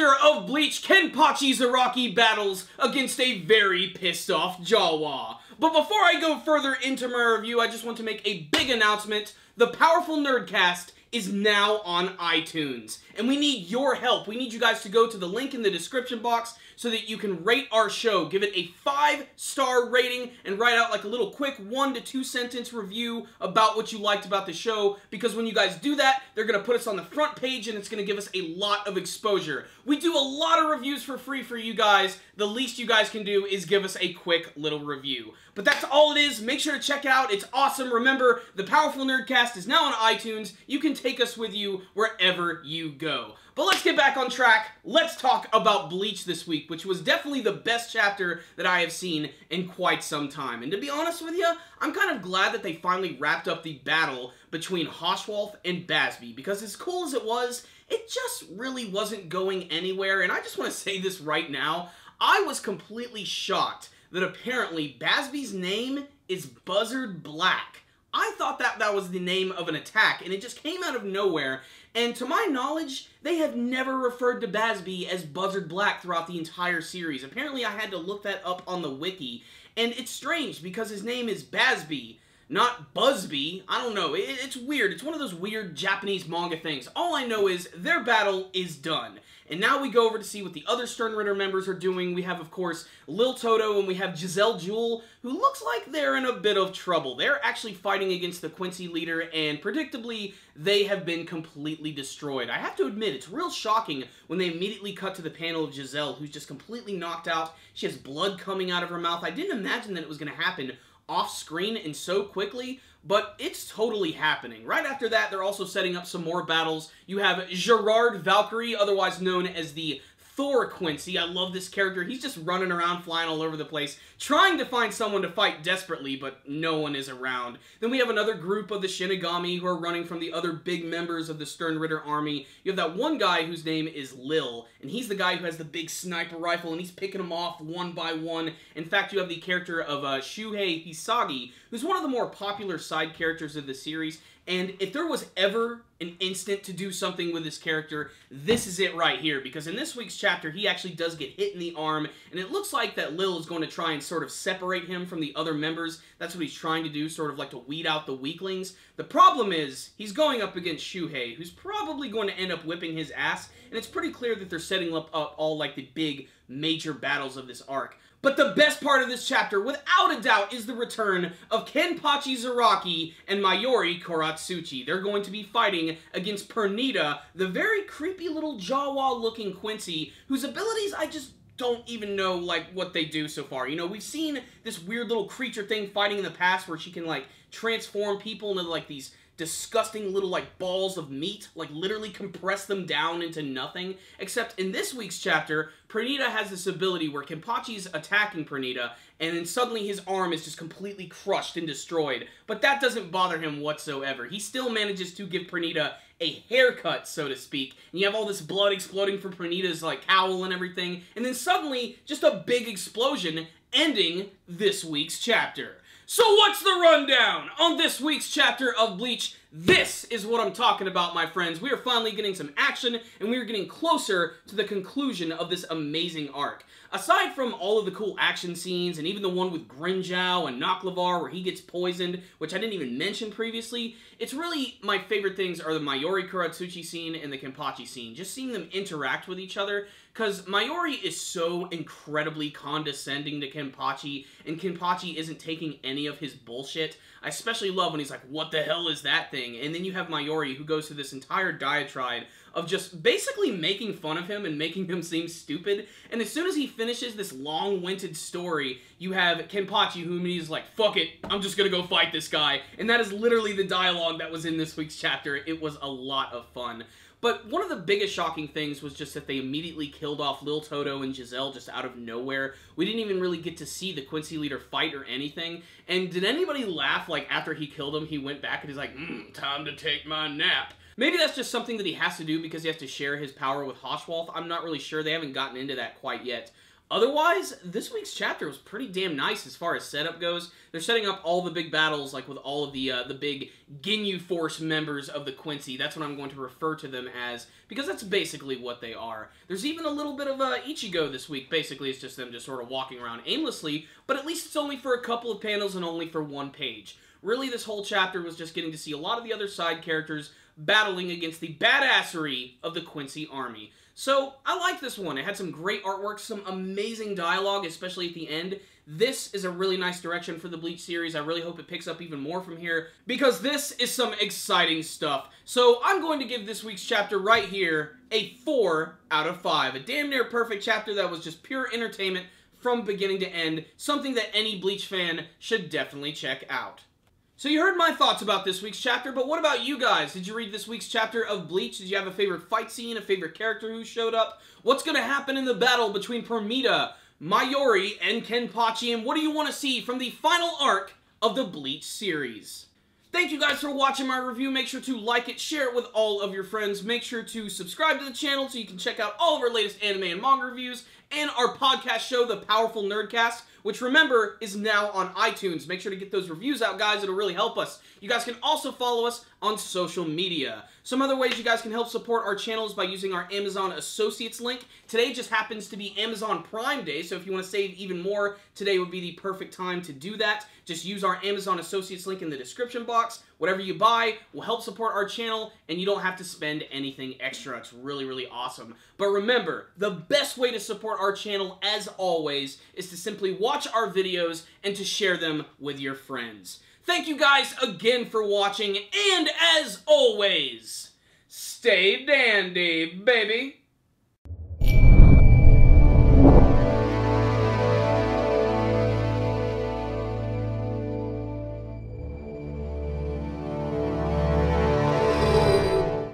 chapter of Bleach, Kenpachi Zaraki battles against a very pissed off Jawa. But before I go further into my review, I just want to make a big announcement. The Powerful Nerdcast is now on iTunes, and we need your help. We need you guys to go to the link in the description box so that you can rate our show. Give it a 5-star rating and write out like a little quick 1 to 2 sentence review about what you liked about the show, because when you guys do that, they're going to put us on the front page and it's going to give us a lot of exposure. We do a lot of reviews for free for you guys. The least you guys can do is give us a quick little review. But that's all it is. Make sure to check it out. It's awesome. Remember, the Powerful Nerdcast is now on iTunes. You can take us with you wherever you go. But let's get back on track. Let's talk about Bleach this week, which was definitely the best chapter that I have seen in quite some time. And to be honest with you, I'm kind of glad that they finally wrapped up the battle between Haschwalth and Basby, because as cool as it was, it just really wasn't going anywhere. And I just want to say this right now. I was completely shocked that apparently Basby's name is Buzzard Black. I thought that was the name of an attack, and it just came out of nowhere. And to my knowledge, they have never referred to Basby as Buzzard Black throughout the entire series. Apparently, I had to look that up on the wiki, and it's strange because his name is Basby, not Busby. I don't know. It's weird. It's one of those weird Japanese manga things. All I know is their battle is done. And now we go over to see what the other Sternritter members are doing. We have, of course, Lil Toto, and we have Giselle Jewel, who looks like they're in a bit of trouble. They're actually fighting against the Quincy leader, and predictably, they have been completely destroyed. I have to admit, it's real shocking when they immediately cut to the panel of Giselle, who's just completely knocked out. She has blood coming out of her mouth. I didn't imagine that it was going to happen off-screen and so quickly, but it's totally happening. Right after that, they're also setting up some more battles. You have Gerard Valkyrie, otherwise known as the Thor Quincy. I love this character. He's just running around, flying all over the place, trying to find someone to fight desperately, but no one is around. Then we have another group of the Shinigami who are running from the other big members of the Sternritter army. You have that one guy whose name is Lil, and he's the guy who has the big sniper rifle, and he's picking them off one by one. In fact, you have the character of Shuhei Hisagi, who's one of the more popular side characters of the series. And if there was ever an instant to do something with this character, this is it right here. Because in this week's chapter, he actually does get hit in the arm, and it looks like that Lil is going to try and sort of separate him from the other members. That's what he's trying to do, sort of like to weed out the weaklings. The problem is, he's going up against Shuhei, who's probably going to end up whipping his ass, and it's pretty clear that they're setting up all like the big major battles of this arc. But the best part of this chapter, without a doubt, is the return of Kenpachi Zaraki and Mayuri Koratsuchi. They're going to be fighting against Pernida, the very creepy little Jawa-looking Quincy, whose abilities I just don't even know, like, what they do so far. You know, we've seen this weird little creature thing fighting in the past where she can, like, transform people into, like, these disgusting little, like, balls of meat, like, literally compress them down into nothing. Except in this week's chapter, Pernida has this ability where Kenpachi's attacking Pernida, and then suddenly his arm is just completely crushed and destroyed. But that doesn't bother him whatsoever. He still manages to give Pernida a haircut, so to speak. And you have all this blood exploding from Pernida's, like, cowl and everything. And then suddenly, just a big explosion, ending this week's chapter. So what's the rundown on this week's chapter of Bleach? This is what I'm talking about, my friends. We are finally getting some action, and we are getting closer to the conclusion of this amazing arc. Aside from all of the cool action scenes, and even the one with Grinjao and Naklavar where he gets poisoned, which I didn't even mention previously, it's really, my favorite things are the Mayuri Koratsuchi scene and the Kenpachi scene. Just seeing them interact with each other, because Mayuri is so incredibly condescending to Kenpachi, and Kenpachi isn't taking any of his bullshit. I especially love when he's like, what the hell is that thing? And then you have Mayuri, who goes through this entire diatribe of just basically making fun of him and making him seem stupid. And as soon as he finishes this long-winded story, you have Kenpachi, who he's like, fuck it, I'm just gonna go fight this guy. And that is literally the dialogue that was in this week's chapter. It was a lot of fun. But one of the biggest shocking things was just that they immediately killed off Lil Toto and Giselle just out of nowhere. We didn't even really get to see the Quincy leader fight or anything. And did anybody laugh, like, after he killed him, he went back and he's like, time to take my nap. Maybe that's just something that he has to do because he has to share his power with Haschwalth. I'm not really sure. They haven't gotten into that quite yet. Otherwise, this week's chapter was pretty damn nice as far as setup goes. They're setting up all the big battles, like with all of the big Ginyu Force members of the Quincy. That's what I'm going to refer to them as, because that's basically what they are. There's even a little bit of Ichigo this week. Basically, it's just them just sort of walking around aimlessly, but at least it's only for a couple of panels and only for one page. Really, this whole chapter was just getting to see a lot of the other side characters battling against the badassery of the Quincy army. So, I like this one. It had some great artwork, some amazing dialogue, especially at the end. This is a really nice direction for the Bleach series. I really hope it picks up even more from here, because this is some exciting stuff. So, I'm going to give this week's chapter right here a 4 out of 5. A damn near perfect chapter that was just pure entertainment from beginning to end. Something that any Bleach fan should definitely check out. So you heard my thoughts about this week's chapter, but what about you guys? Did you read this week's chapter of Bleach? Did you have a favorite fight scene, a favorite character who showed up? What's going to happen in the battle between Pernida, Mayuri, and Kenpachi, and what do you want to see from the final arc of the Bleach series? Thank you guys for watching my review. Make sure to like it, share it with all of your friends. Make sure to subscribe to the channel so you can check out all of our latest anime and manga reviews, and our podcast show, The Powerful Nerdcast, which, remember, is now on iTunes. Make sure to get those reviews out, guys. It'll really help us. You guys can also follow us on social media. Some other ways you guys can help support our channel is by using our Amazon Associates link. Today just happens to be Amazon Prime Day, so if you want to save even more, today would be the perfect time to do that. Just use our Amazon Associates link in the description box. Whatever you buy will help support our channel, and you don't have to spend anything extra. It's really, really awesome. But remember, the best way to support our channel, as always, is to simply watch our videos and to share them with your friends. Thank you guys again for watching, and as always, stay dandy, baby!